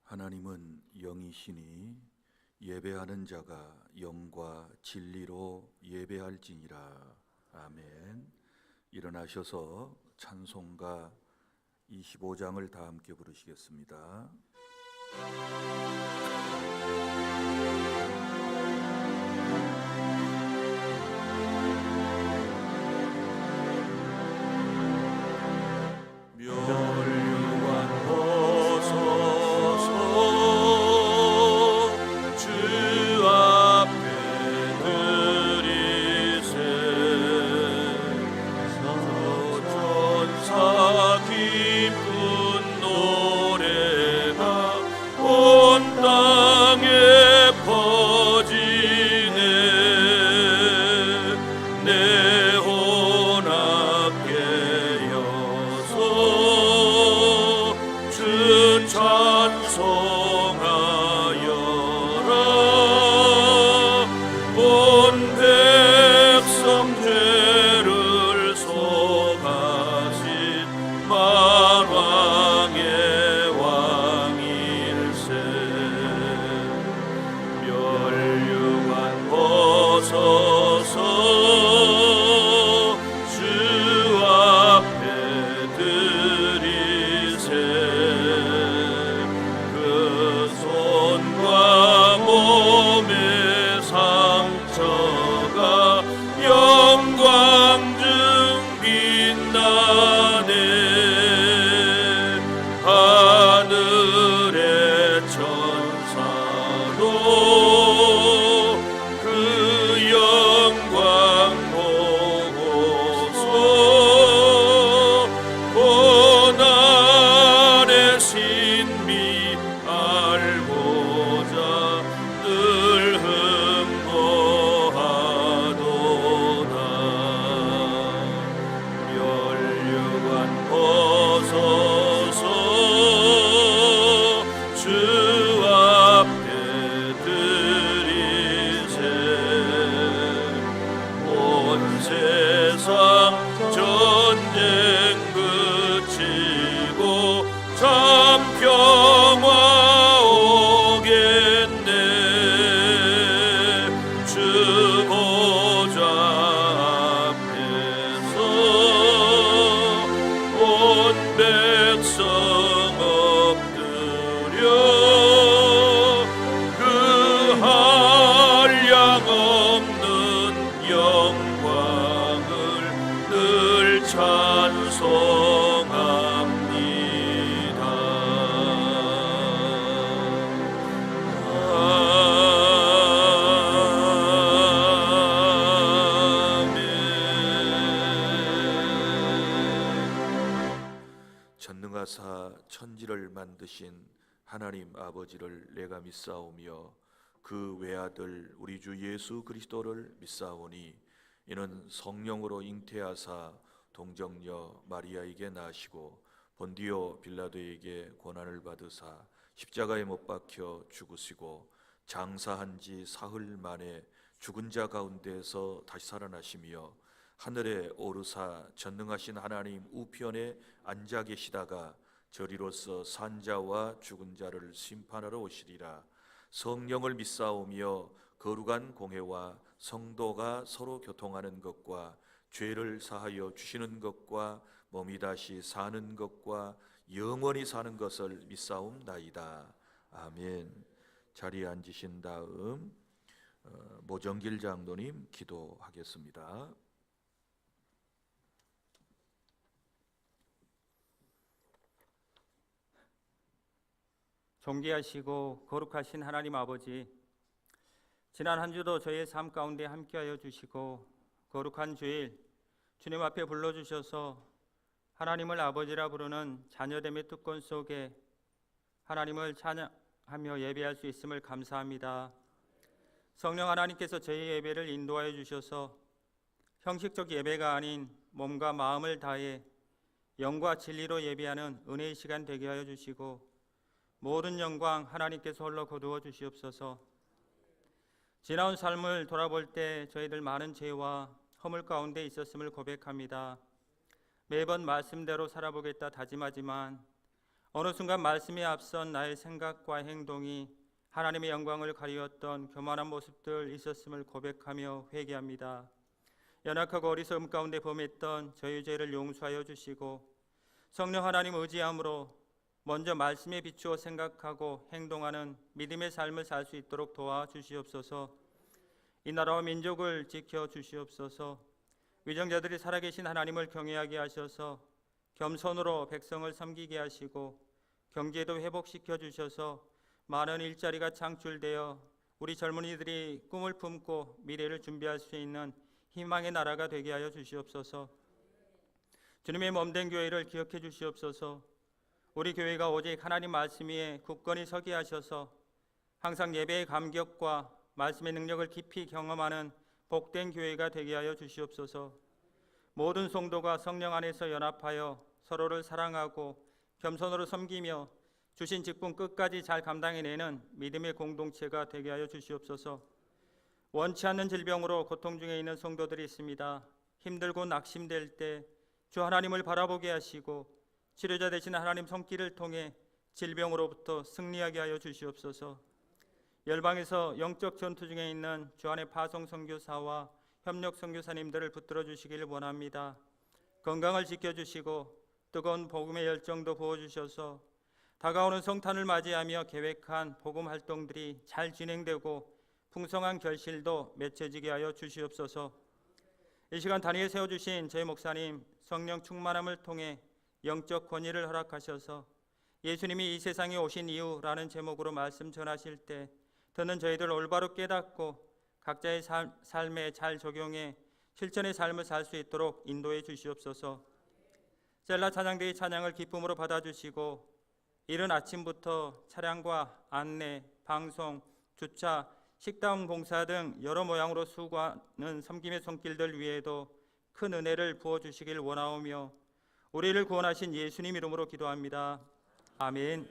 하나님은 영이시니 예배하는 자가 영과 진리로 예배할지니라. 아멘. 일어나셔서 찬송가 25장을 다 함께 부르시겠습니다. 전능하사 천지를 만드신 하나님 아버지를 내가 믿사오며 그 외아들 우리 주 예수 그리스도를 믿사오니 이는 성령으로 잉태하사 동정녀 마리아에게 나시고 본디오 빌라도에게 고난을 받으사 십자가에 못 박혀 죽으시고 장사한 지 사흘 만에 죽은 자 가운데서 다시 살아나시며 하늘에 오르사 전능하신 하나님 우편에 앉아 계시다가 저리로서 산자와 죽은 자를 심판하러 오시리라. 성령을 믿사오며 거룩한 공회와 성도가 서로 교통하는 것과 죄를 사하여 주시는 것과 몸이 다시 사는 것과 영원히 사는 것을 믿사옵나이다. 아멘. 자리에 앉으신 다음 모정길 장로님 기도하겠습니다. 존귀하시고 거룩하신 하나님 아버지, 지난 한 주도 저희의 삶 가운데 함께하여 주시고 거룩한 주일 주님 앞에 불러주셔서 하나님을 아버지라 부르는 자녀됨의 특권 속에 하나님을 찬양하며 예배할 수 있음을 감사합니다. 성령 하나님께서 저희 예배를 인도하여 주셔서 형식적 예배가 아닌 몸과 마음을 다해 영과 진리로 예배하는 은혜의 시간 되게 하여 주시고 모든 영광 하나님께서 홀로 거두어 주시옵소서. 지나온 삶을 돌아볼 때 저희들 많은 죄와 허물 가운데 있었음을 고백합니다. 매번 말씀대로 살아보겠다 다짐하지만 어느 순간 말씀에 앞선 나의 생각과 행동이 하나님의 영광을 가리웠던 교만한 모습들 있었음을 고백하며 회개합니다. 연약하고 어리석음 가운데 범했던 저희 죄를 용서하여 주시고 성령 하나님 의지함으로 먼저 말씀에 비추어 생각하고 행동하는 믿음의 삶을 살 수 있도록 도와주시옵소서. 이 나라와 민족을 지켜주시옵소서. 위정자들이 살아계신 하나님을 경외하게 하셔서 겸손으로 백성을 섬기게 하시고 경제도 회복시켜 주셔서 많은 일자리가 창출되어 우리 젊은이들이 꿈을 품고 미래를 준비할 수 있는 희망의 나라가 되게 하여 주시옵소서. 주님의 몸된 교회를 기억해 주시옵소서. 우리 교회가 오직 하나님 말씀 위에 굳건히 서게 하셔서 항상 예배의 감격과 말씀의 능력을 깊이 경험하는 복된 교회가 되게 하여 주시옵소서. 모든 성도가 성령 안에서 연합하여 서로를 사랑하고 겸손으로 섬기며 주신 직분 끝까지 잘 감당해내는 믿음의 공동체가 되게 하여 주시옵소서. 원치 않는 질병으로 고통 중에 있는 성도들이 있습니다. 힘들고 낙심될 때 주 하나님을 바라보게 하시고 치료자 되신 하나님 손길을 통해 질병으로부터 승리하게 하여 주시옵소서. 열방에서 영적 전투 중에 있는 주안의 파송 선교사와 협력 선교사님들을 붙들어 주시기를 원합니다. 건강을 지켜주시고 뜨거운 복음의 열정도 부어주셔서 다가오는 성탄을 맞이하며 계획한 복음 활동들이 잘 진행되고 풍성한 결실도 맺혀지게 하여 주시옵소서. 이 시간 단위에 세워주신 저희 목사님 성령 충만함을 통해 영적 권위를 허락하셔서 예수님이 이 세상에 오신 이유라는 제목으로 말씀 전하실 때 듣는 저희들 올바로 깨닫고 각자의 삶에 잘 적용해 실천의 삶을 살 수 있도록 인도해 주시옵소서. 셀라 찬양대의 찬양을 기쁨으로 받아주시고 이른 아침부터 차량과 안내, 방송, 주차, 식당 봉사 등 여러 모양으로 수고하는 섬김의 손길들 위에도 큰 은혜를 부어주시길 원하오며 우리를 구원하신 예수님 이름으로 기도합니다. 아멘.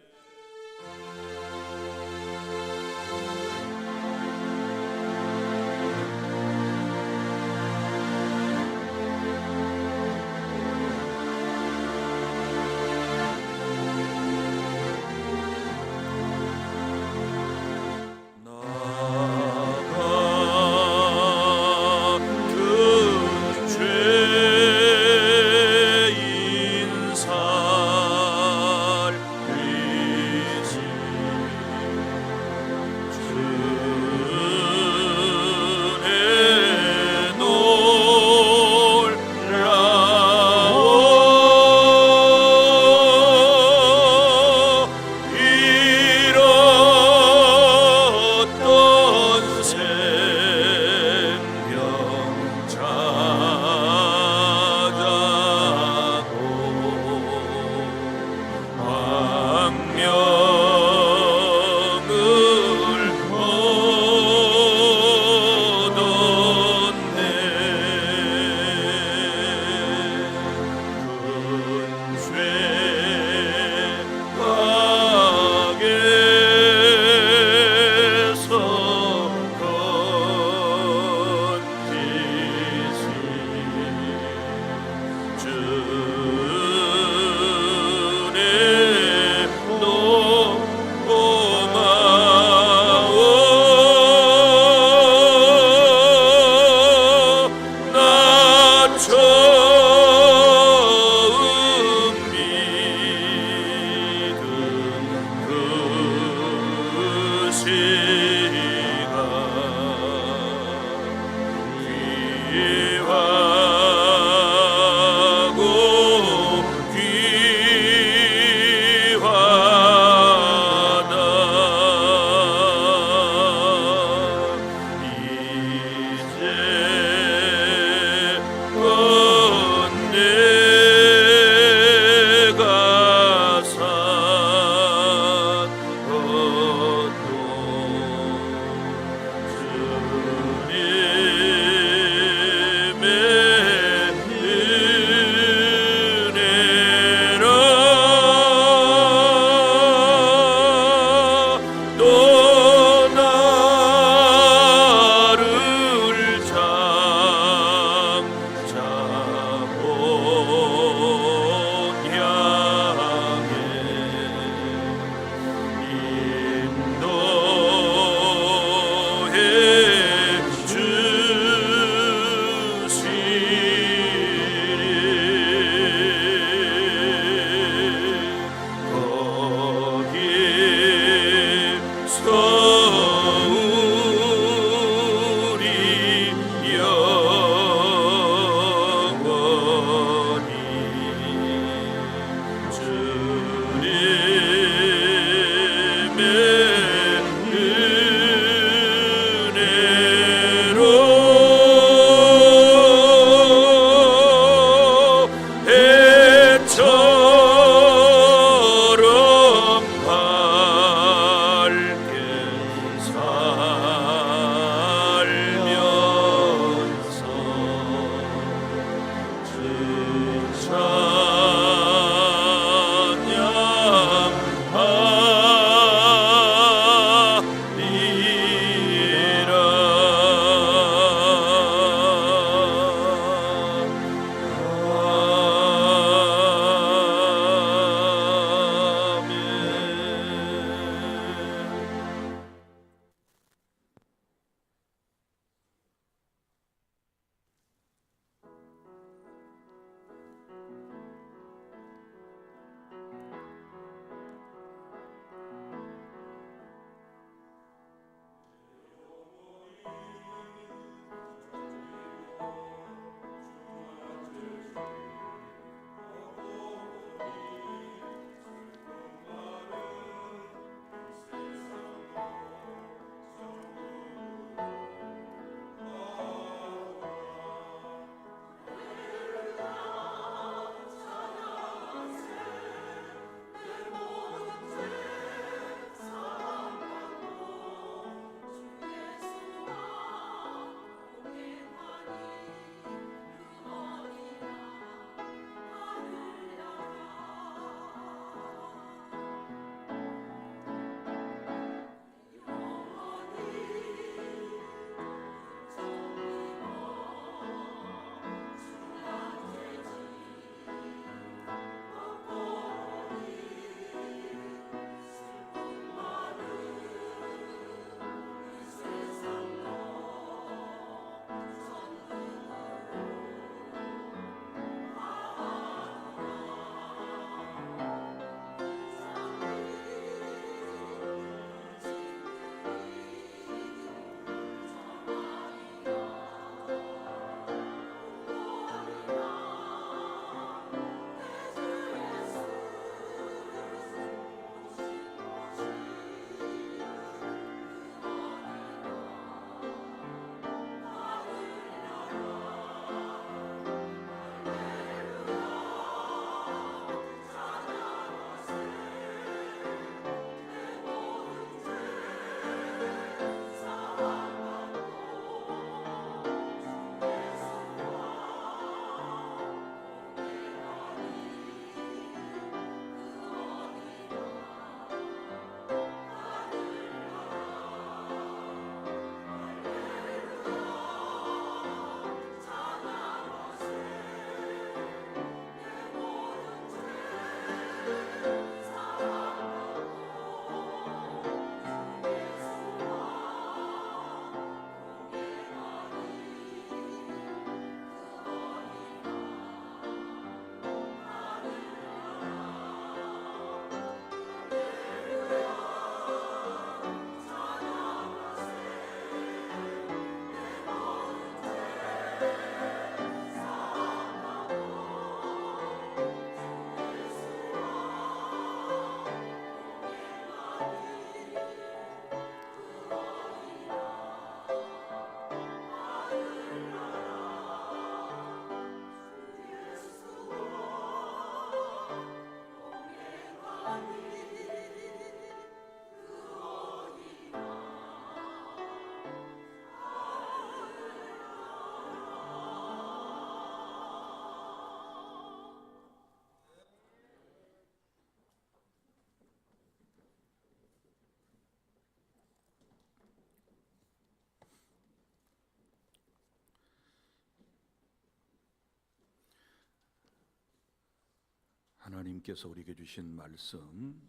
하나님께서 우리에게 주신 말씀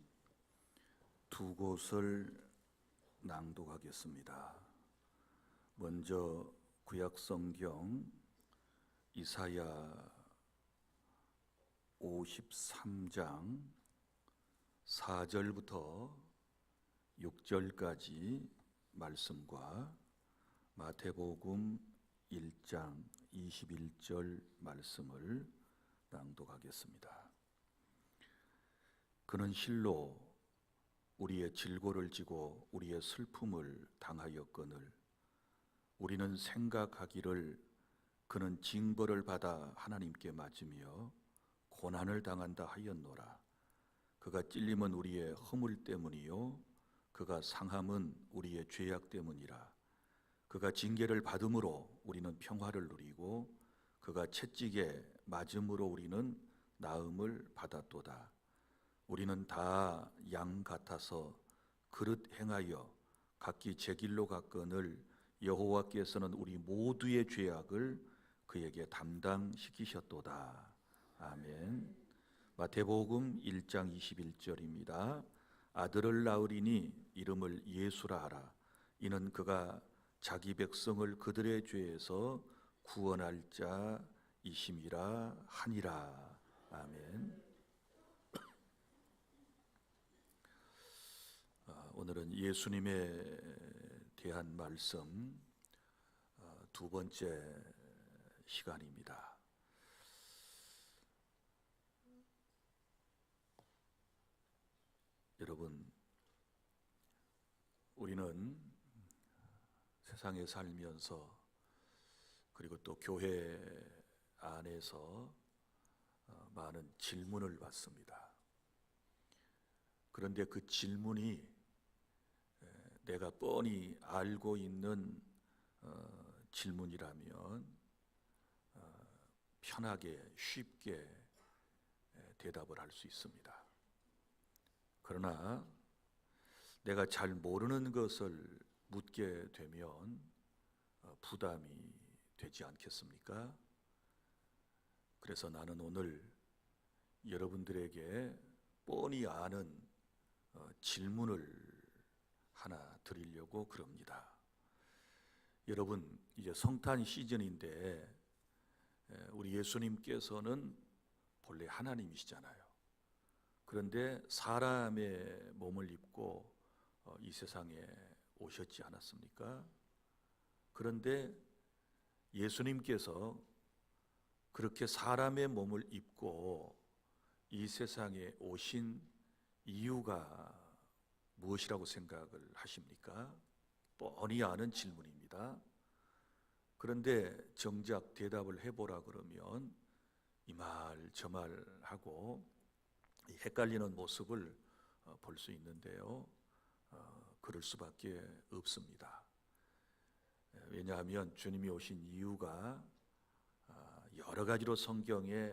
두 곳을 낭독하겠습니다. 먼저 구약성경 이사야 53장 4절부터 6절까지 말씀과 마태복음 1장 21절 말씀을 낭독하겠습니다. 그는 실로 우리의 질고를 지고 우리의 슬픔을 당하였거늘 우리는 생각하기를 그는 징벌을 받아 하나님께 맞으며 고난을 당한다 하였노라. 그가 찔림은 우리의 허물 때문이요 그가 상함은 우리의 죄악 때문이라. 그가 징계를 받음으로 우리는 평화를 누리고 그가 채찍에 맞음으로 우리는 나음을 받았도다. 우리는 다 양 같아서 그릇 행하여 각기 제 길로 갔거늘 여호와께서는 우리 모두의 죄악을 그에게 담당시키셨도다. 아멘. 마태복음 1장 21절입니다. 아들을 낳으리니 이름을 예수라 하라. 이는 그가 자기 백성을 그들의 죄에서 구원할 자이심이라 하니라. 아멘. 오늘은 예수님에 대한 말씀 두 번째 시간입니다. 여러분, 우리는 세상에 살면서 그리고 또 교회 안에서 많은 질문을 받습니다. 그런데 그 질문이 내가 뻔히 알고 있는 질문이라면 편하게 쉽게 대답을 할 수 있습니다. 그러나 내가 잘 모르는 것을 묻게 되면 부담이 되지 않겠습니까? 그래서 나는 오늘 여러분들에게 뻔히 아는 질문을 하나 드리려고 그럽니다. 여러분, 이제 성탄 시즌인데 우리 예수님께서는 본래 하나님이시잖아요. 그런데 사람의 몸을 입고 이 세상에 오셨지 않았습니까? 그런데 예수님께서 그렇게 사람의 몸을 입고 이 세상에 오신 이유가 무엇이라고 생각을 하십니까? 뻔히 아는 질문입니다. 그런데 정작 대답을 해보라 그러면 이 말 저 말 하고 헷갈리는 모습을 볼 수 있는데요. 그럴 수밖에 없습니다. 왜냐하면 주님이 오신 이유가 여러 가지로 성경에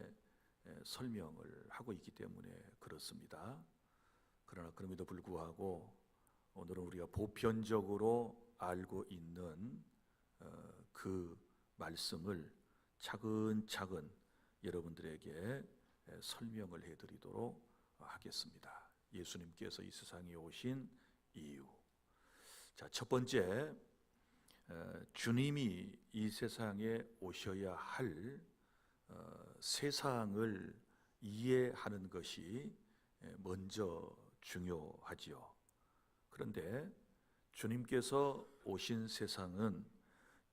설명을 하고 있기 때문에 그렇습니다. 그러나 그럼에도 불구하고 오늘은 우리가 보편적으로 알고 있는 그 말씀을 차근차근 여러분들에게 설명을 해드리도록 하겠습니다. 예수님께서 이 세상에 오신 이유. 자, 첫 번째, 주님이 이 세상에 오셔야 할 세상을 이해하는 것이 먼저 중요하지요. 그런데 주님께서 오신 세상은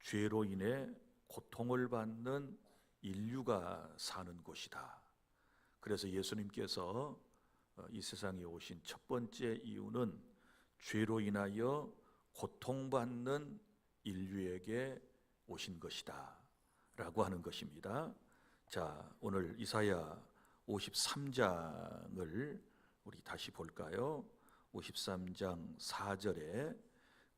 죄로 인해 고통을 받는 인류가 사는 곳이다. 그래서 예수님께서 이 세상에 오신 첫 번째 이유는 죄로 인하여 고통받는 인류에게 오신 것이다 라고 하는 것입니다. 자, 오늘 이사야 53장을 우리 다시 볼까요? 53장 4절에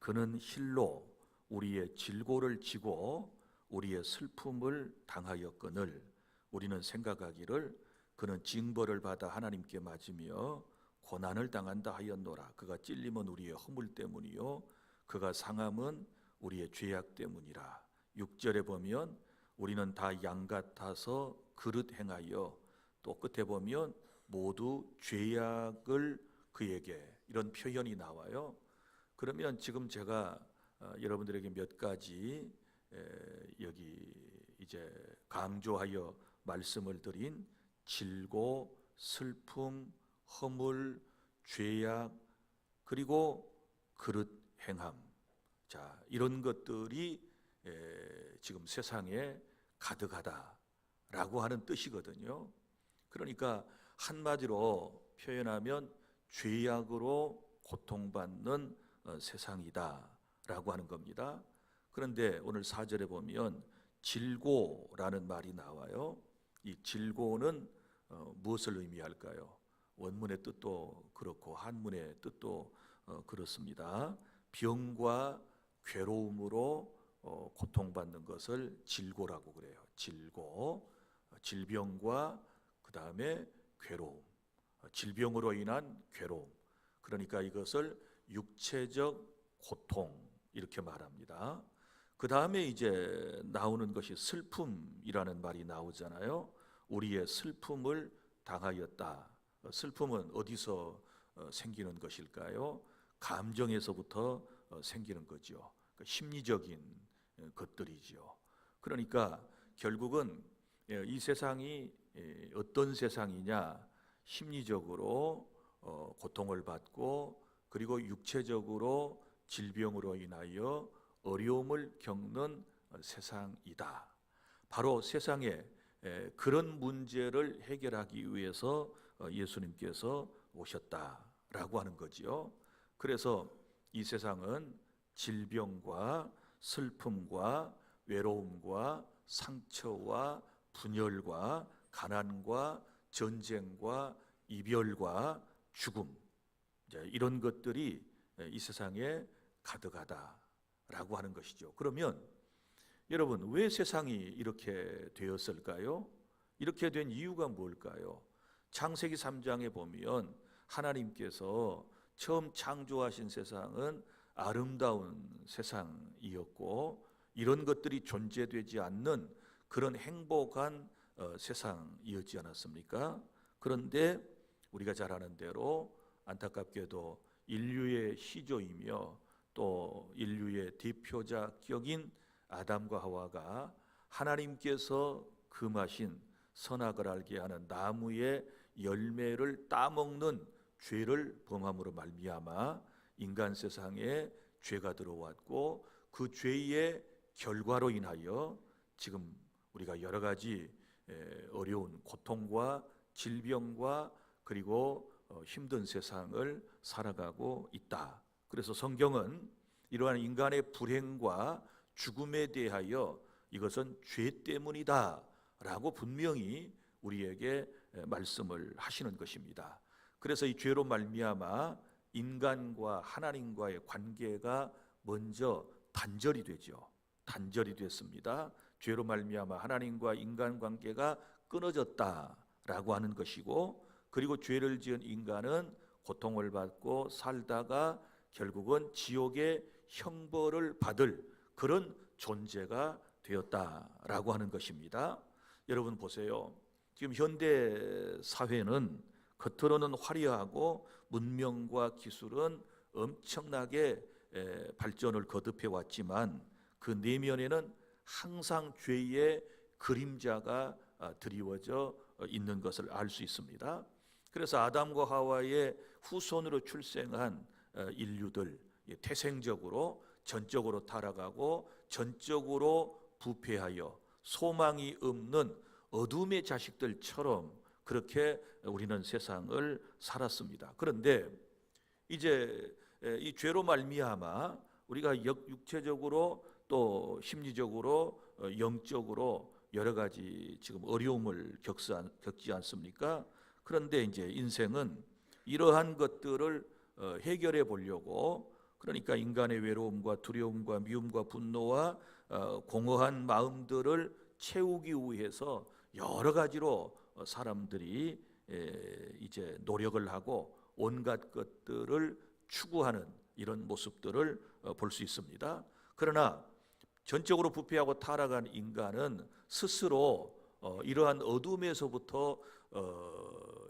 그는 힐로 우리의 질고를 지고 우리의 슬픔을 당하였거늘 우리는 생각하기를 그는 징벌을 받아 하나님께 맞으며 고난을 당한다 하였노라. 그가 찔림은 우리의 허물 때문이요 그가 상함은 우리의 죄악 때문이라. 6절에 보면 우리는 다 양 같아서 그릇 행하여, 또 끝에 보면 모두 죄악을 그에게, 이런 표현이 나와요. 그러면 지금 제가 여러분들에게 몇 가지 여기 이제 강조하여 말씀을 드린 질고, 슬픔, 허물, 죄악, 그리고 그릇 행함, 자, 이런 것들이 지금 세상에 가득하다라고 하는 뜻이거든요. 그러니까 한마디로 표현하면 죄악으로 고통받는 세상이다라고 하는 겁니다. 그런데 오늘 4절에 보면 질고라는 말이 나와요. 이 질고는 무엇을 의미할까요? 원문의 뜻도 그렇고 한문의 뜻도 그렇습니다. 병과 괴로움으로 고통받는 것을 질고라고 그래요. 질고, 질병과 그 다음에 괴로움, 질병으로 인한 괴로움. 그러니까 이것을 육체적 고통 이렇게 말합니다. 그 다음에 이제 나오는 것이 슬픔이라는 말이 나오잖아요. 우리의 슬픔을 당하였다. 슬픔은 어디서 생기는 것일까요? 감정에서부터 생기는 거죠. 심리적인 것들이죠. 그러니까 결국은 이 세상이 어떤 세상이냐? 심리적으로 고통을 받고 그리고 육체적으로 질병으로 인하여 어려움을 겪는 세상이다. 바로 세상에 그런 문제를 해결하기 위해서 예수님께서 오셨다라고 하는 거지요. 그래서 이 세상은 질병과 슬픔과 외로움과 상처와 분열과 가난과 전쟁과 이별과 죽음, 이런 것들이 이 세상에 가득하다라고 하는 것이죠. 그러면 여러분, 왜 세상이 이렇게 되었을까요? 이렇게 된 이유가 뭘까요? 창세기 3장에 보면 하나님께서 처음 창조하신 세상은 아름다운 세상이었고 이런 것들이 존재되지 않는 그런 행복한 세상이었지 않았습니까? 그런데 우리가 잘 아는 대로 안타깝게도 인류의 시조이며 또 인류의 대표자격인 아담과 하와가 하나님께서 금하신 선악을 알게 하는 나무의 열매를 따먹는 죄를 범함으로 말미암아 인간 세상에 죄가 들어왔고 그 죄의 결과로 인하여 지금 우리가 여러 가지 어려운 고통과 질병과 그리고 힘든 세상을 살아가고 있다. 그래서 성경은 이러한 인간의 불행과 죽음에 대하여 이것은 죄 때문이다 라고 분명히 우리에게 말씀을 하시는 것입니다. 그래서 이 죄로 말미암아 인간과 하나님과의 관계가 먼저 단절이 되죠. 단절이 됐습니다. 죄로 말미암아 하나님과 인간 관계가 끊어졌다라고 하는 것이고, 그리고 죄를 지은 인간은 고통을 받고 살다가 결국은 지옥의 형벌을 받을 그런 존재가 되었다라고 하는 것입니다. 여러분 보세요. 지금 현대 사회는 겉으로는 화려하고 문명과 기술은 엄청나게 발전을 거듭해 왔지만 그 내면에는 항상 죄의 그림자가 드리워져 있는 것을 알 수 있습니다. 그래서 아담과 하와의 후손으로 출생한 인류들, 태생적으로 전적으로 타락하고 전적으로 부패하여 소망이 없는 어둠의 자식들처럼 그렇게 우리는 세상을 살았습니다. 그런데 이제 이 죄로 말미암아 우리가 육체적으로 또 심리적으로 영적으로 여러 가지 지금 어려움을 겪지 않습니까? 그런데 이제 인생은 이러한 것들을 해결해 보려고, 그러니까 인간의 외로움과 두려움과 미움과 분노와 공허한 마음들을 채우기 위해서 여러 가지로 사람들이 이제 노력을 하고 온갖 것들을 추구하는 이런 모습들을 볼 수 있습니다. 그러나 전적으로 부패하고 타락한 인간은 스스로 이러한 어둠에서부터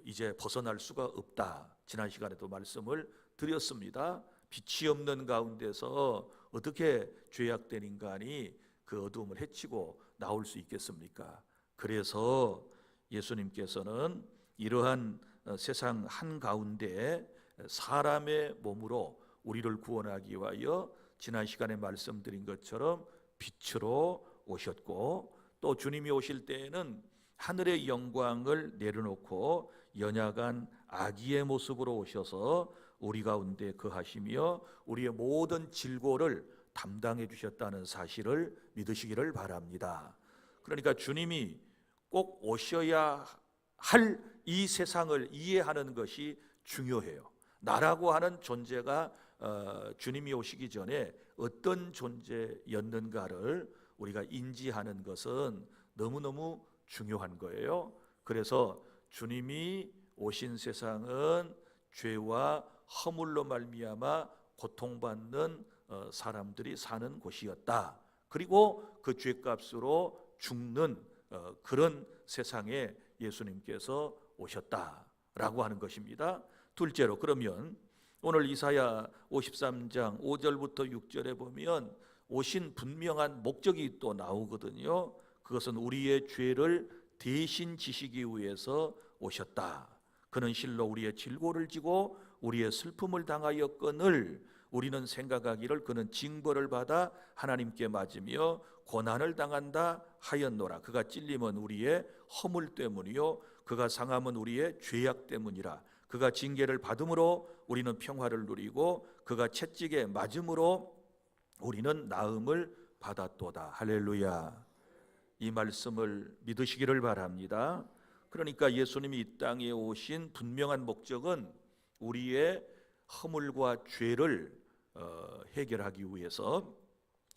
이제 벗어날 수가 없다. 지난 시간에도 말씀을 드렸습니다. 빛이 없는 가운데서 어떻게 죄악된 인간이 그 어둠을 헤치고 나올 수 있겠습니까? 그래서 예수님께서는 이러한 세상 한가운데 사람의 몸으로 우리를 구원하기 위하여 지난 시간에 말씀드린 것처럼 빛으로 오셨고, 또 주님이 오실 때에는 하늘의 영광을 내려놓고 연약한 아기의 모습으로 오셔서 우리 가운데 거하시며 우리의 모든 질고를 담당해 주셨다는 사실을 믿으시기를 바랍니다. 그러니까 주님이 꼭 오셔야 할 이 세상을 이해하는 것이 중요해요. 나라고 하는 존재가 주님이 오시기 전에 어떤 존재였는가를 우리가 인지하는 것은 너무너무 중요한 거예요. 그래서 주님이 오신 세상은 죄와 허물로 말미암아 고통받는 사람들이 사는 곳이었다. 그리고 그 죄값으로 죽는 그런 세상에 예수님께서 오셨다라고 하는 것입니다. 둘째로, 그러면 오늘 이사야 53장 5절부터 6절에 보면 오신 분명한 목적이 또 나오거든요. 그것은 우리의 죄를 대신 지시기 위해서 오셨다. 그는 실로 우리의 질고를 지고 우리의 슬픔을 당하였거늘 우리는 생각하기를 그는 징벌을 받아 하나님께 맞으며 고난을 당한다 하였노라. 그가 찔림은 우리의 허물 때문이요 그가 상함은 우리의 죄악 때문이라. 그가 징계를 받음으로 우리는 평화를 누리고 그가 채찍에 맞음으로 우리는 나음을 받았도다. 할렐루야. 이 말씀을 믿으시기를 바랍니다. 그러니까 예수님이 이 땅에 오신 분명한 목적은 우리의 허물과 죄를 해결하기 위해서,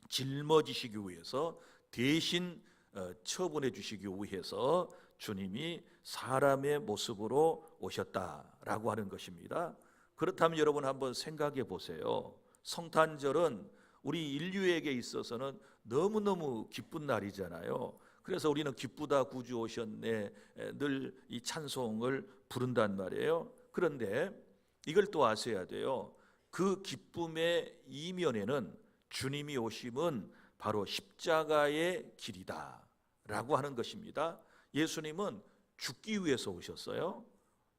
짊어지시기 위해서, 대신 처분해 주시기 위해서 주님이 사람의 모습으로 오셨다라고 하는 것입니다. 그렇다면 여러분 한번 생각해 보세요. 성탄절은 우리 인류에게 있어서는 너무너무 기쁜 날이잖아요. 그래서 우리는 기쁘다 구주 오셨네 늘 이 찬송을 부른단 말이에요. 그런데 이걸 또 아셔야 돼요. 그 기쁨의 이면에는 주님이 오심은 바로 십자가의 길이다 라고 하는 것입니다. 예수님은 죽기 위해서 오셨어요.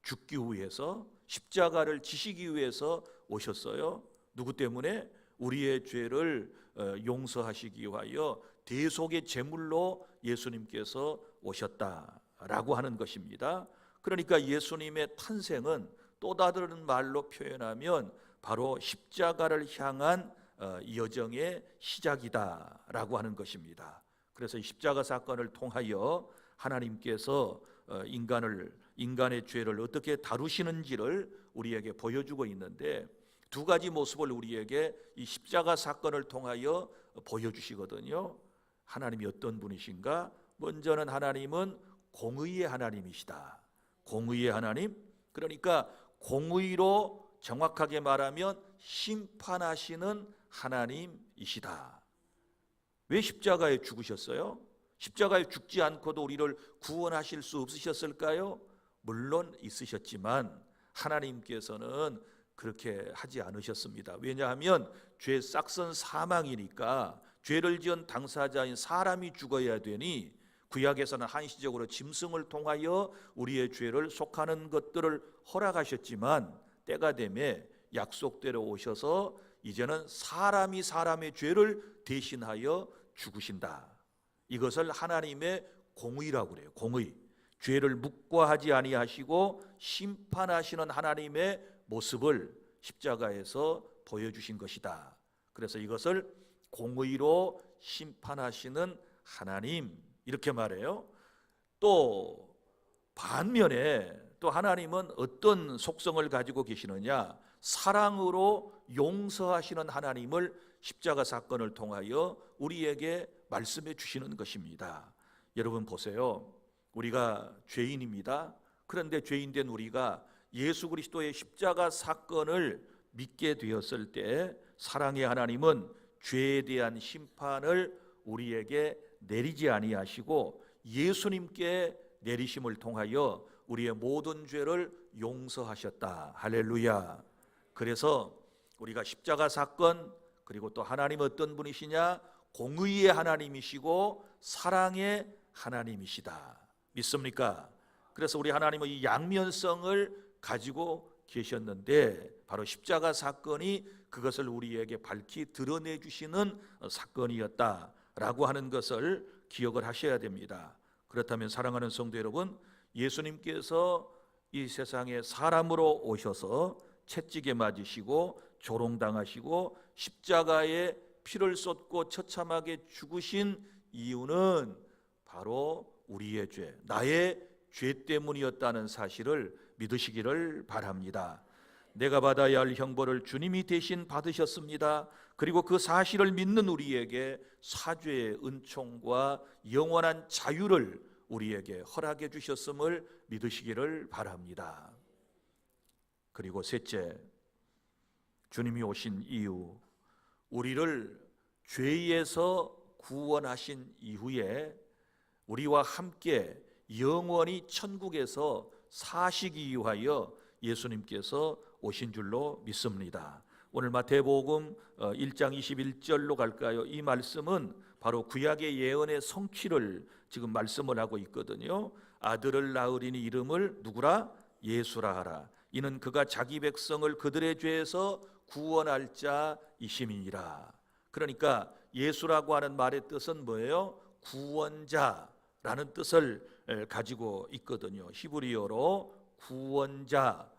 죽기 위해서, 십자가를 지시기 위해서 오셨어요. 누구 때문에? 우리의 죄를 용서하시기 위하여 대속의 제물로 예수님께서 오셨다라고 하는 것입니다. 그러니까 예수님의 탄생은 또 다른 말로 표현하면 바로 십자가를 향한 여정의 시작이다라고 하는 것입니다. 그래서 십자가 사건을 통하여 하나님께서 인간의 죄를 어떻게 다루시는지를 우리에게 보여주고 있는데, 두 가지 모습을 우리에게 이 십자가 사건을 통하여 보여주시거든요. 하나님이 어떤 분이신가? 먼저는 하나님은 공의의 하나님이시다. 공의의 하나님, 그러니까 공의로 정확하게 말하면 심판하시는 하나님이시다. 왜 십자가에 죽으셨어요? 십자가에 죽지 않고도 우리를 구원하실 수 없으셨을까요? 물론 있으셨지만 하나님께서는 그렇게 하지 않으셨습니다. 왜냐하면 죄 싹선 사망이니까 죄를 지은 당사자인 사람이 죽어야 되니, 구약에서는 한시적으로 짐승을 통하여 우리의 죄를 속하는 것들을 허락하셨지만 때가 되매 약속대로 오셔서 이제는 사람이 사람의 죄를 대신하여 죽으신다. 이것을 하나님의 공의라고 그래요. 공의. 죄를 묵과하지 아니하시고 심판하시는 하나님의 모습을 십자가에서 보여주신 것이다. 그래서 이것을 공의로 심판하시는 하나님, 이렇게 말해요. 또 반면에 또 하나님은 어떤 속성을 가지고 계시느냐? 사랑으로 용서하시는 하나님을 십자가 사건을 통하여 우리에게 말씀해 주시는 것입니다. 여러분 보세요. 우리가 죄인입니다. 그런데 죄인된 우리가 예수 그리스도의 십자가 사건을 믿게 되었을 때 사랑의 하나님은 죄에 대한 심판을 우리에게 내리지 아니하시고 예수님께 내리심을 통하여 우리의 모든 죄를 용서하셨다. 할렐루야. 그래서 우리가 십자가 사건, 그리고 또 하나님 어떤 분이시냐? 공의의 하나님이시고 사랑의 하나님이시다. 믿습니까? 그래서 우리 하나님은 이 양면성을 가지고 계셨는데 바로 십자가 사건이 그것을 우리에게 밝히 드러내 주시는 사건이었다라고 하는 것을 기억을 하셔야 됩니다. 그렇다면 사랑하는 성도 여러분, 예수님께서 이 세상에 사람으로 오셔서 채찍에 맞으시고 조롱당하시고 십자가에 피를 쏟고 처참하게 죽으신 이유는 바로 우리의 죄, 나의 죄 때문이었다는 사실을 믿으시기를 바랍니다. 내가 받아야 할 형벌을 주님이 대신 받으셨습니다. 그리고 그 사실을 믿는 우리에게 사죄의 은총과 영원한 자유를 우리에게 허락해 주셨음을 믿으시기를 바랍니다. 그리고 셋째, 주님이 오신 이유, 우리를 죄에서 구원하신 이후에 우리와 함께 영원히 천국에서 사시기 위하여 예수님께서 오신 줄로 믿습니다. 오늘 마태복음 1장 21절로 갈까요? 이 말씀은 바로 구약의 예언의 성취를 지금 말씀을 하고 있거든요. 아들을 낳으리니 이름을 누구라? 예수라 하라. 이는 그가 자기 백성을 그들의 죄에서 구원할 자이심이니라. 그러니까 예수라고 하는 말의 뜻은 뭐예요? 구원자라는 뜻을 가지고 있거든요. 히브리어로 구원자,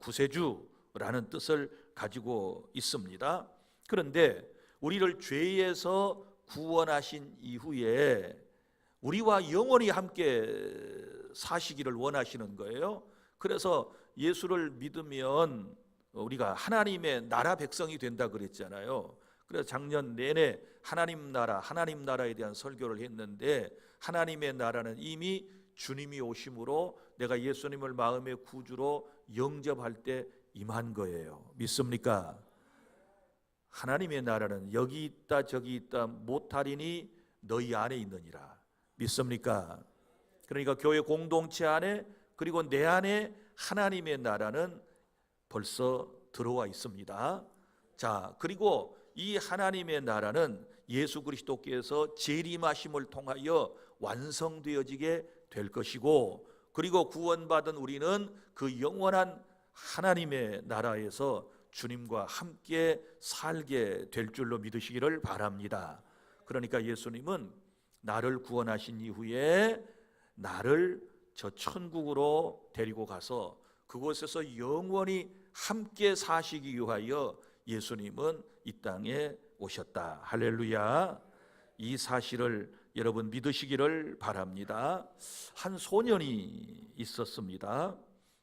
구세주라는 뜻을 가지고 있습니다. 그런데 우리를 죄에서 구원하신 이후에 우리와 영원히 함께 사시기를 원하시는 거예요. 그래서 예수를 믿으면 우리가 하나님의 나라 백성이 된다 그랬잖아요. 그래서 작년 내내 하나님 나라에 대한 설교를 했는데, 하나님의 나라는 이미 주님이 오심으로 내가 예수님을 마음의 구주로 영접할 때 임한 거예요. 믿습니까? 하나님의 나라는 여기 있다 저기 있다 못하리니 너희 안에 있느니라. 믿습니까? 그러니까 교회 공동체 안에, 그리고 내 안에 하나님의 나라는 벌써 들어와 있습니다. 자, 그리고 이 하나님의 나라는 예수 그리스도께서 재림하심을 통하여 완성되어지게 될 것이고, 그리고 구원받은 우리는 그 영원한 하나님의 나라에서 주님과 함께 살게 될 줄로 믿으시기를 바랍니다. 그러니까 예수님은 나를 구원하신 이후에 나를 저 천국으로 데리고 가서 그곳에서 영원히 함께 사시기 위하여 예수님은 이 땅에 오셨다. 할렐루야. 이 사실을 여러분 믿으시기를 바랍니다. 한 소년이 있었습니다.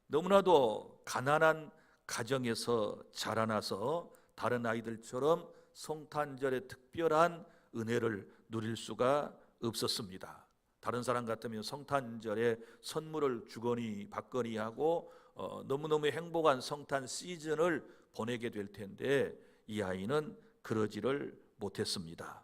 너무나도 가난한 가정에서 자라나서 다른 아이들처럼 성탄절의 특별한 은혜를 누릴 수가 없었습니다. 다른 사람 같으면 성탄절에 선물을 주거니 받거니 하고 너무너무 행복한 성탄 시즌을 보내게 될 텐데, 이 아이는 그러지를 못했습니다.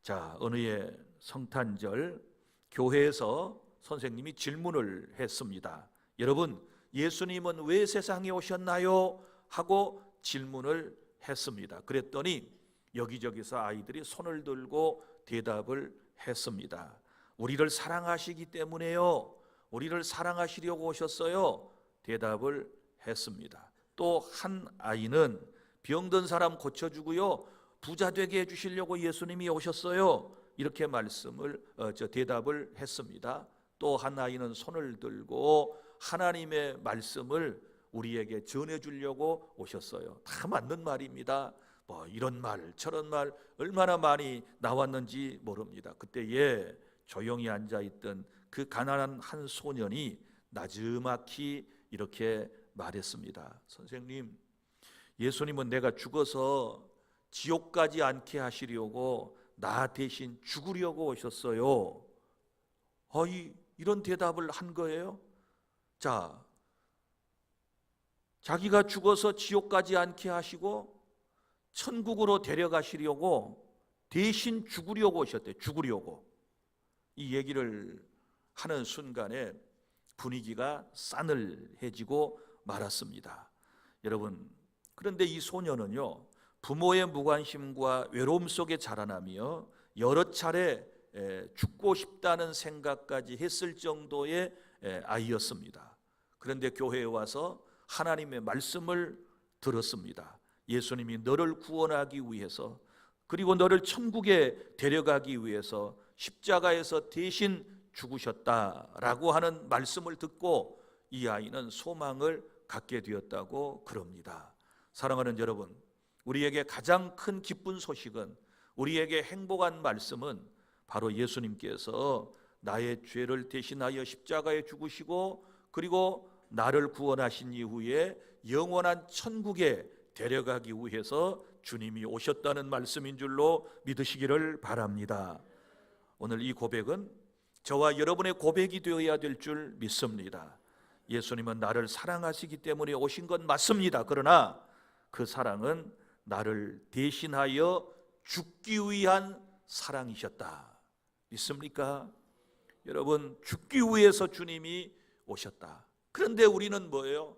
자, 어느 해 성탄절 교회에서 선생님이 질문을 했습니다. 여러분, 예수님은 왜 세상에 오셨나요? 하고 질문을 했습니다. 그랬더니 여기저기서 아이들이 손을 들고 대답을 했습니다. 우리를 사랑하시기 때문에요. 우리를 사랑하시려고 오셨어요. 대답을 했습니다. 또 한 아이는 병든 사람 고쳐주고요, 부자 되게 해주시려고 예수님이 오셨어요. 이렇게 대답을 했습니다. 또 한 아이는 손을 들고 하나님의 말씀을 우리에게 전해주려고 오셨어요. 다 맞는 말입니다. 이런 말 저런 말 얼마나 많이 나왔는지 모릅니다. 그때에 조용히 앉아있던 그 가난한 한 소년이 나지막히 이렇게 말했습니다. 선생님, 예수님은 내가 죽어서 지옥 가지 않게 하시려고 나 대신 죽으려고 오셨어요. 이런 대답을 한 거예요. 자, 자기가 죽어서 지옥 가지 않게 하시고 천국으로 데려가시려고 대신 죽으려고 오셨대요. 죽으려고. 이 얘기를 하는 순간에 분위기가 싸늘해지고 말았습니다. 여러분, 그런데 이 소년은요, 부모의 무관심과 외로움 속에 자라나며 여러 차례 죽고 싶다는 생각까지 했을 정도의 아이였습니다. 그런데 교회에 와서 하나님의 말씀을 들었습니다. 예수님이 너를 구원하기 위해서, 그리고 너를 천국에 데려가기 위해서 십자가에서 대신 죽으셨다라고 하는 말씀을 듣고 이 아이는 소망을 갖게 되었다고 그럽니다. 사랑하는 여러분, 우리에게 가장 큰 기쁜 소식은, 우리에게 행복한 말씀은 바로 예수님께서 나의 죄를 대신하여 십자가에 죽으시고, 그리고 나를 구원하신 이후에 영원한 천국에 데려가기 위해서 주님이 오셨다는 말씀인 줄로 믿으시기를 바랍니다. 오늘 이 고백은 저와 여러분의 고백이 되어야 될 줄 믿습니다. 예수님은 나를 사랑하시기 때문에 오신 건 맞습니다. 그러나 그 사랑은 나를 대신하여 죽기 위한 사랑이셨다. 믿습니까? 여러분, 죽기 위해서 주님이 오셨다. 그런데 우리는 뭐예요?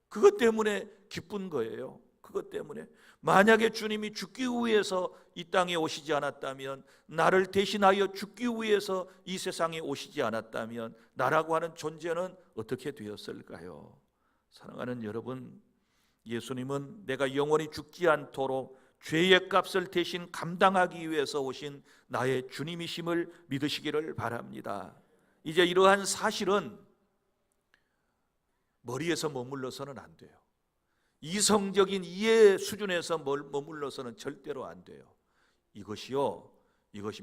그것 때문에 기쁜 거예요. 그것 때문에 만약에 주님이 죽기 위해서 이 땅에 오시지 않았다면, 나를 대신하여 죽기 위해서 이 세상에 오시지 않았다면 나라고 하는 존재는 어떻게 되었을까요? 사랑하는 여러분, 예수님은 내가 영원히 죽지 않도록 죄의 값을 대신 감당하기 위해서 오신 나의 주님이심을 믿으시기를 바랍니다. 이제 이러한 사실은 머리에서 머물러서는 안 돼요. 이성적인 이해 수준에서 머물러서는 절대로 안 돼요. 이것이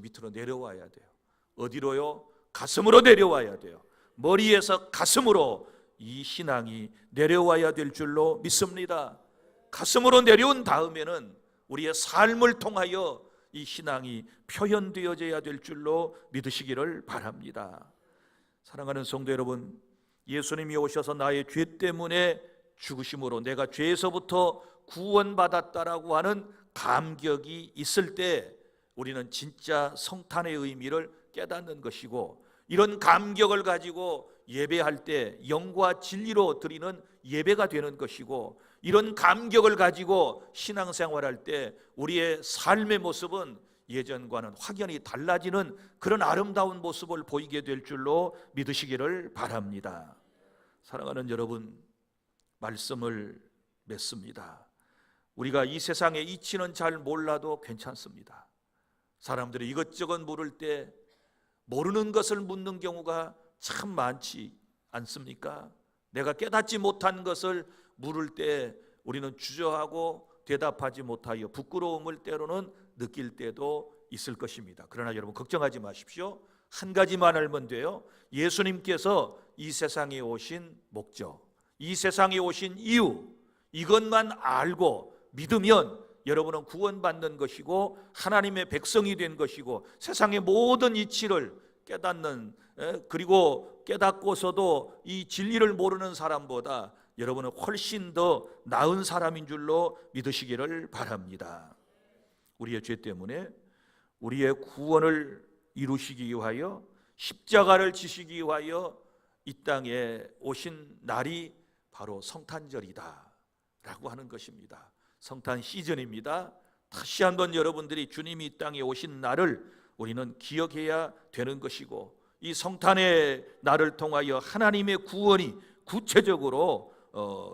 밑으로 내려와야 돼요. 어디로요? 가슴으로 내려와야 돼요. 머리에서 가슴으로 이 신앙이 내려와야 될 줄로 믿습니다. 가슴으로 내려온 다음에는 우리의 삶을 통하여 이 신앙이 표현되어져야 될 줄로 믿으시기를 바랍니다. 사랑하는 성도 여러분, 예수님이 오셔서 나의 죄 때문에 죽으심으로 내가 죄에서부터 구원받았다라고 하는 감격이 있을 때 우리는 진짜 성탄의 의미를 깨닫는 것이고, 이런 감격을 가지고 예배할 때 영과 진리로 드리는 예배가 되는 것이고, 이런 감격을 가지고 신앙생활할 때 우리의 삶의 모습은 예전과는 확연히 달라지는 그런 아름다운 모습을 보이게 될 줄로 믿으시기를 바랍니다. 사랑하는 여러분, 말씀을 맺습니다. 우리가 이 세상의 이치는 잘 몰라도 괜찮습니다. 사람들이 이것저것 물을 때 모르는 것을 묻는 경우가 참 많지 않습니까? 내가 깨닫지 못한 것을 물을 때 우리는 주저하고 대답하지 못하여 부끄러움을 때로는 느낄 때도 있을 것입니다. 그러나 여러분, 걱정하지 마십시오. 한 가지만 알면 돼요. 예수님께서 이 세상에 오신 목적, 이 세상에 오신 이유, 이것만 알고 믿으면 여러분은 구원받는 것이고 하나님의 백성이 된 것이고, 세상의 모든 이치를 깨닫는, 그리고 깨닫고서도 이 진리를 모르는 사람보다 여러분은 훨씬 더 나은 사람인 줄로 믿으시기를 바랍니다. 우리의 죄 때문에 우리의 구원을 이루시기 위하여 십자가를 지시기 위하여 이 땅에 오신 날이 바로 성탄절이다 라고 하는 것입니다. 성탄 시즌입니다. 다시 한번 여러분들이 주님이 이 땅에 오신 날을 우리는 기억해야 되는 것이고, 이 성탄의 날을 통하여 하나님의 구원이 구체적으로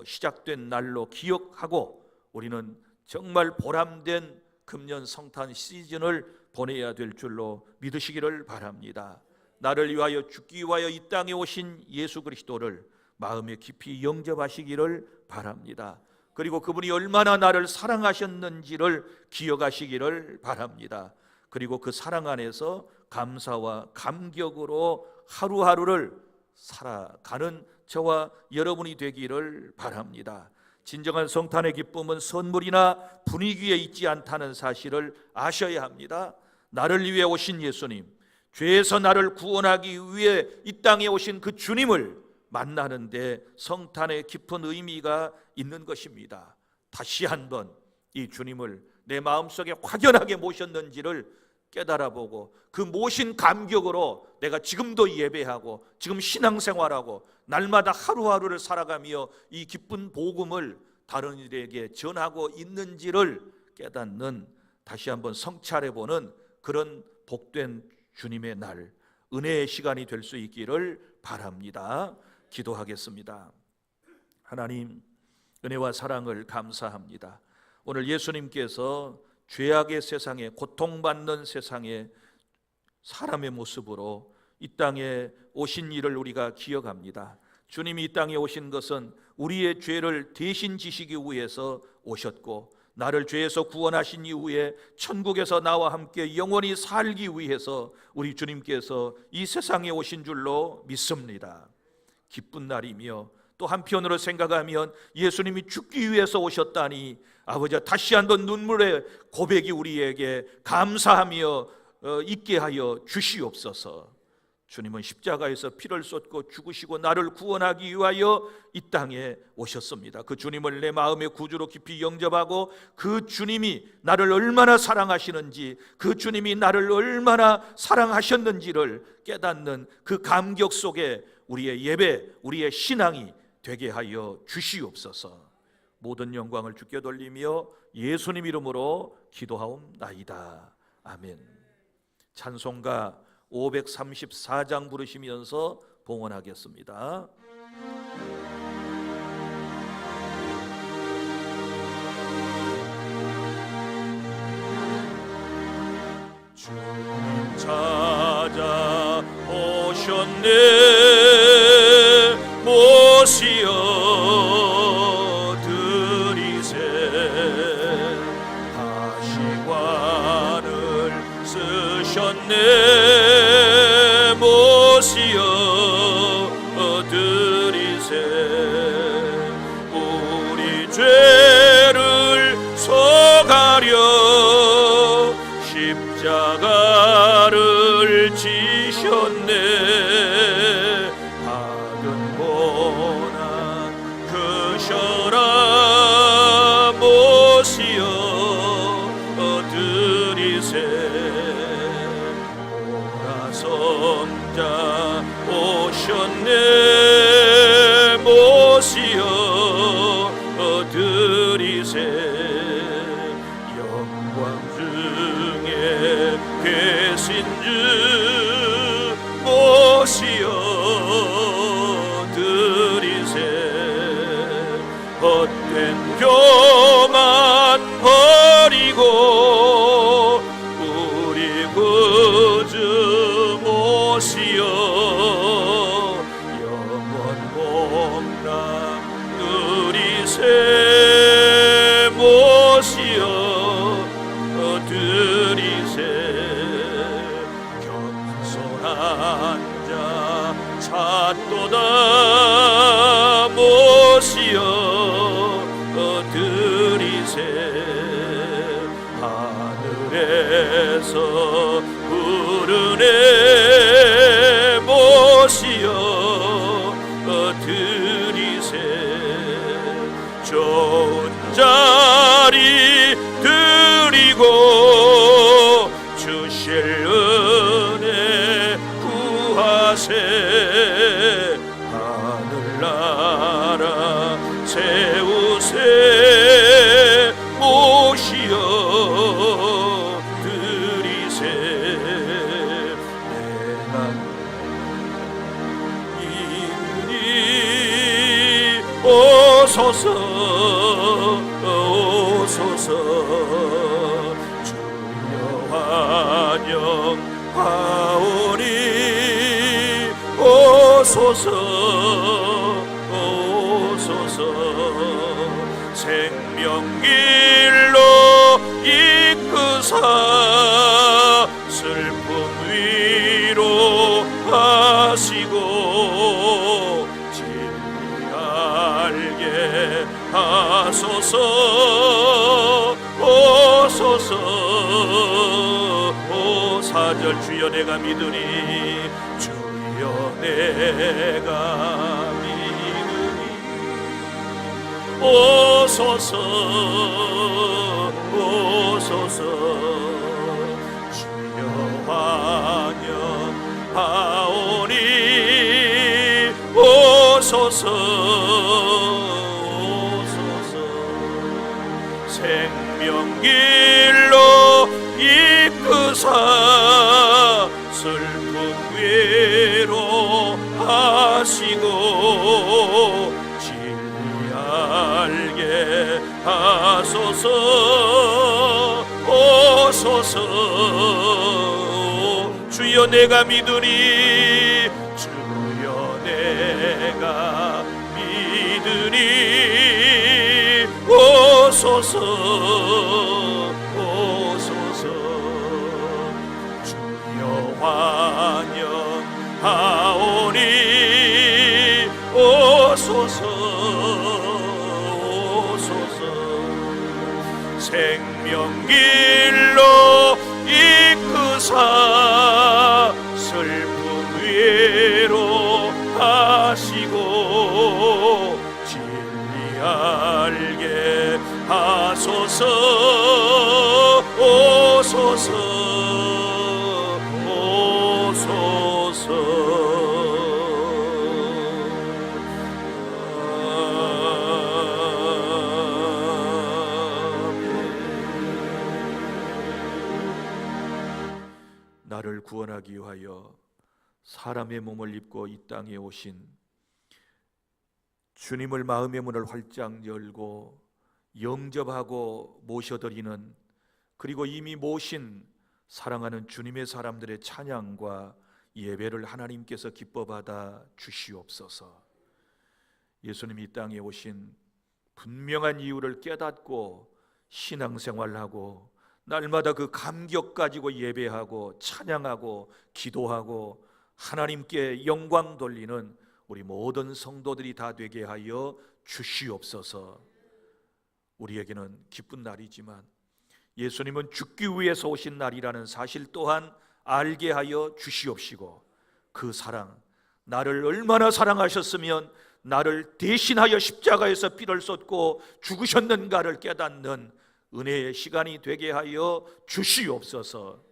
시작된 날로 기억하고 우리는 정말 보람된 금년 성탄 시즌을 보내야 될 줄로 믿으시기를 바랍니다. 나를 위하여 죽기 위하여 이 땅에 오신 예수 그리스도를 마음에 깊이 영접하시기를 바랍니다. 그리고 그분이 얼마나 나를 사랑하셨는지를 기억하시기를 바랍니다. 그리고 그 사랑 안에서 감사와 감격으로 하루하루를 살아가는 저와 여러분이 되기를 바랍니다. 진정한 성탄의 기쁨은 선물이나 분위기에 있지 않다는 사실을 아셔야 합니다. 나를 위해 오신 예수님, 죄에서 나를 구원하기 위해 이 땅에 오신 그 주님을 만나는데 성탄의 깊은 의미가 있는 것입니다. 다시 한번 이 주님을 내 마음속에 확연하게 모셨는지를 깨달아보고, 그 모신 감격으로 내가 지금도 예배하고 지금 신앙생활하고 날마다 하루하루를 살아가며 이 기쁜 복음을 다른 이들에게 전하고 있는지를 깨닫는, 다시 한번 성찰해보는 그런 복된 주님의 날, 은혜의 시간이 될 수 있기를 바랍니다. 기도하겠습니다. 하나님, 은혜와 사랑을 감사합니다. 오늘 예수님께서 죄악의 세상에, 고통받는 세상에 사람의 모습으로 이 땅에 오신 일을 우리가 기억합니다. 주님이 이 땅에 오신 것은 우리의 죄를 대신 지시기 위해서 오셨고, 나를 죄에서 구원하신 이후에 천국에서 나와 함께 영원히 살기 위해서 우리 주님께서 이 세상에 오신 줄로 믿습니다. 기쁜 날이며 또 한편으로 생각하면 예수님이 죽기 위해서 오셨다니 아버지 다시 한번 눈물의 고백이 우리에게 감사하며 있게 하여 주시옵소서. 주님은 십자가에서 피를 쏟고 죽으시고 나를 구원하기 위하여 이 땅에 오셨습니다. 그 주님을 내 마음의 구주로 깊이 영접하고 그 주님이 나를 얼마나 사랑하시는지, 그 주님이 나를 얼마나 사랑하셨는지를 깨닫는 그 감격 속에 우리의 예배, 우리의 신앙이 되게 하여 주시옵소서. 모든 영광을 주께 돌리며 예수님 이름으로 기도하옵나이다. 아멘. 찬송가 534장 부르시면서 봉헌하겠습니다. 주님 찾아오셨네 모시어 드리세 가시관을 쓰셨네 모시어 드리세 우리 죄를 서가려 십자가를 지셨네 받은 고난 크셔라 모시어 드리세 성자 오셨네 모시어 드리세 영광 중에 계신 주 모시어 드리세 헛된 교만 버리고 우리 구주 모시어 영원 복락 누리세 모시어 드리세 겸손한 자 찾도다 모시어 드리세 하늘에서 부르네 모시어 드리세 좋은 자리 드리고 주실 은혜 구하세 하늘나라 세우세 모시어 드리세 내가 이으니 오소서 오소서 주여 환영하오니 오소서 오소서 생명길로 이끄사 슬픔 위로 하시고 진리 알게 하소서 오소서 오 4절 주여 내가 믿으니 주여 내가 믿으니 오소서 오소서 주여 환영하오니 오소서 오소서 생명길로 이끄사 슬픔 위로 하시고 진리 알게 하소서 오소서 주여 내가 믿으니 주여 내가 믿으니 오소서 오소서 주여 환영하오니 오소서 나를 구원하기 위하여 사람의 몸을 입고 이 땅에 오신 주님을 마음의 문을 활짝 열고 영접하고 모셔드리는, 그리고 이미 모신 사랑하는 주님의 사람들의 찬양과 예배를 하나님께서 기뻐받아 주시옵소서. 예수님이 이 땅에 오신 분명한 이유를 깨닫고 신앙생활하고 날마다 그 감격 가지고 예배하고 찬양하고 기도하고 하나님께 영광 돌리는 우리 모든 성도들이 다 되게 하여 주시옵소서. 우리에게는 기쁜 날이지만 예수님은 죽기 위해서 오신 날이라는 사실 또한 알게 하여 주시옵시고, 그 사랑, 나를 얼마나 사랑하셨으면 나를 대신하여 십자가에서 피를 쏟고 죽으셨는가를 깨닫는 은혜의 시간이 되게 하여 주시옵소서.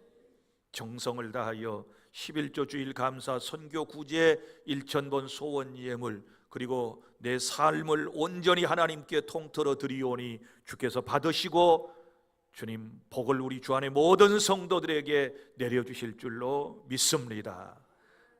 정성을 다하여 11조 주일 감사 선교 구제 1,000번 소원 예물, 그리고 내 삶을 온전히 하나님께 통틀어 드리오니 주께서 받으시고 주님 복을 우리 주 안에 모든 성도들에게 내려주실 줄로 믿습니다.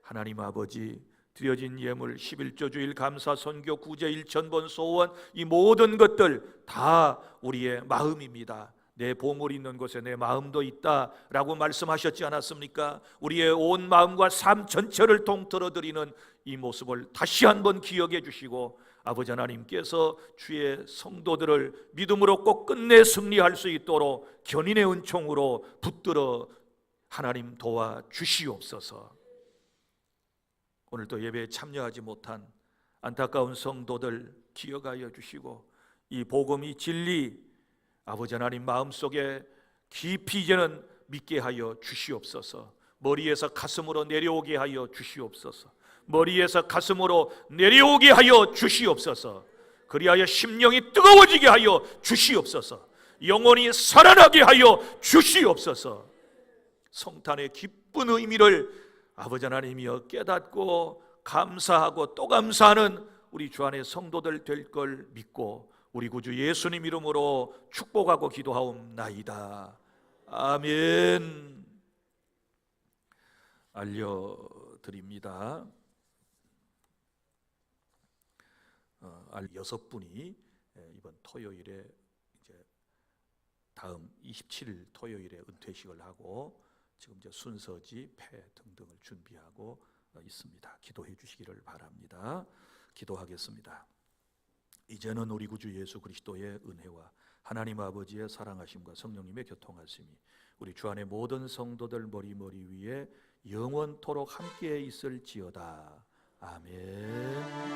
하나님 아버지, 드려진 예물 11조 주일 감사 선교 구제 1,000번 소원, 이 모든 것들 다 우리의 마음입니다. 내 보물이 있는 곳에 내 마음도 있다라고 말씀하셨지 않았습니까? 우리의 온 마음과 삶 전체를 통틀어 드리는 이 모습을 다시 한번 기억해 주시고, 아버지 하나님께서 주의 성도들을 믿음으로 꼭 끝내 승리할 수 있도록 견인의 은총으로 붙들어 하나님 도와 주시옵소서. 오늘도 예배에 참여하지 못한 안타까운 성도들 기억하여 주시고, 이 복음, 이 진리 아버지 하나님 마음속에 깊이 이제는 믿게 하여 주시옵소서. 머리에서 가슴으로 내려오게 하여 주시옵소서. 머리에서 가슴으로 내려오게 하여 주시옵소서. 그리하여 심령이 뜨거워지게 하여 주시옵소서. 영혼이 살아나게 하여 주시옵소서. 성탄의 기쁜 의미를 아버지 하나님이여 깨닫고 감사하고 또 감사하는 우리 주 안의 성도들 될 걸 믿고 우리 구주 예수님 이름으로 축복하고 기도하옵나이다. 아멘. 알려드립니다. 6분이 이번 토요일에 이제 다음 27일 토요일에 은퇴식을 하고 지금 이제 순서지 패 등등을 준비하고 있습니다. 기도해 주시기를 바랍니다. 기도하겠습니다. 이제는 우리 구주 예수 그리스도의 은혜와 하나님 아버지의 사랑하심과 성령님의 교통하심이 우리 주 안의 모든 성도들 머리 위에 영원토록 함께 있을지어다. 아멘.